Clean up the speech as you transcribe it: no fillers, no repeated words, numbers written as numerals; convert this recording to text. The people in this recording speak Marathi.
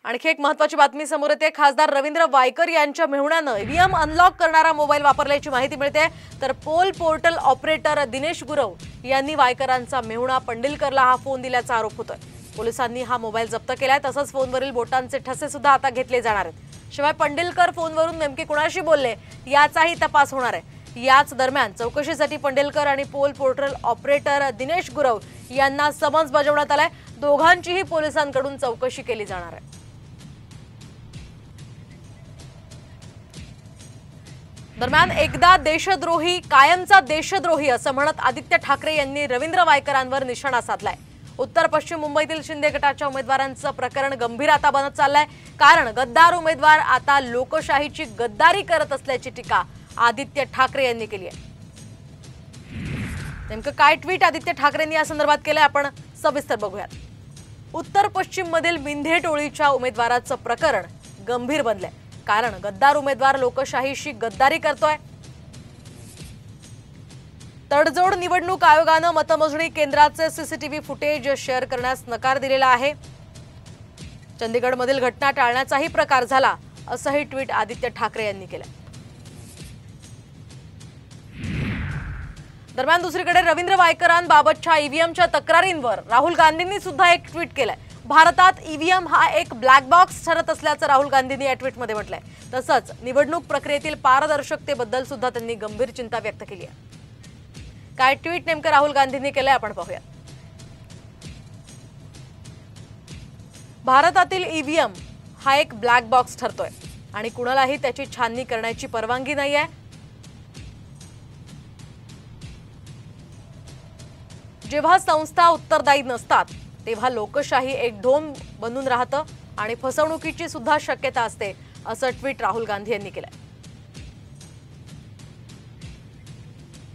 आणखी एक महत्त्वाची बातमी समोर येते। खासदार रवींद्र वायकर यांच्या मेहुण्यानं ईव्हीएम अनलॉक करणारा मोबाईल वापरल्याची माहिती मिळते। तर pole portal operator Dinesh Gurav यांनी वायकरांचा मेहुणा पंडिलकरला हा फोन दिल्याचा आरोप होतोय। पोलिसांनी हा मोबाईल जप्त केलाय। तसंच फोनवरील बोटांचे ठसे सुद्धा आता घेतले जाणार आहेत। शिवाय पंडिलकर फोनवरून नेमके कुणाशी बोलले याचाही तपास होणार आहे। याच दरम्यान चौकशीसाठी पंडिलकर आणि pole portal operator Dinesh Gurav यांना समन्स बजावण्यात आलाय। दोघांचीही पोलिसांकडून चौकशी केली जाणार आहे। दरम्यान एकदा देशद्रोही कायमचा देशद्रोही असं म्हणत आदित्य ठाकरे यांनी रवींद्र वायकरांवर निशाणा साधलाय। उत्तर पश्चिम मुंबईतील शिंदे गटाच्या उमेदवारांचं प्रकरण गंभीर आता बनत चाललंय। कारण गद्दार उमेदवार आता लोकशाहीची गद्दारी करत असल्याची टीका आदित्य ठाकरे यांनी केली आहे। नेमकं काय ट्विट आदित्य ठाकरेंनी या संदर्भात केलंय आपण सविस्तर बघूयात। उत्तर पश्चिम मधील मिंधे टोळीच्या उमेदवाराचं प्रकरण गंभीर बनलंय। कारण गद्दार उमेदवार लोकशाहीशी गद्दारी करतोय। तडजोड निवडणूक आयोगानं मतमोजणी केंद्राचे सीसीटीव्ही फुटेज शेअर करण्यास नकार दिलेला आहे। चंदीगडमधील घटना टाळण्याचाही प्रकार झाला असंही ट्विट आदित्य ठाकरे यांनी केलं। दरम्यान दुसरीकडे रवींद्र वायकरांबाबतच्या ईव्हीएमच्या तक्रारींवर राहुल गांधींनी सुद्धा एक ट्विट केलंय। भारतात ईव्हीएम हा एक ब्लॅक बॉक्स ठरत असल्याचं राहुल गांधींनी या ट्विटमध्ये म्हटलंय। तसंच निवडणूक प्रक्रियेतील पारदर्शकतेबद्दल सुद्धा त्यांनी गंभीर चिंता व्यक्त केली आहे। काय ट्विट नेमकं राहुल गांधींनी केलंय आपण पाहूया। भारतातील ईव्हीएम हा एक ब्लॅक बॉक्स ठरतोय आणि कुणालाही त्याची छाननी करण्याची परवानगी नाहीये। जेव्हा संस्था उत्तरदायी नसतात तेव्हा लोकशाही एक ढोंग बनून राहतं आणि फसवणुकीची सुद्धा शक्यता असते असं ट्विट राहुल गांधी यांनी केलंय।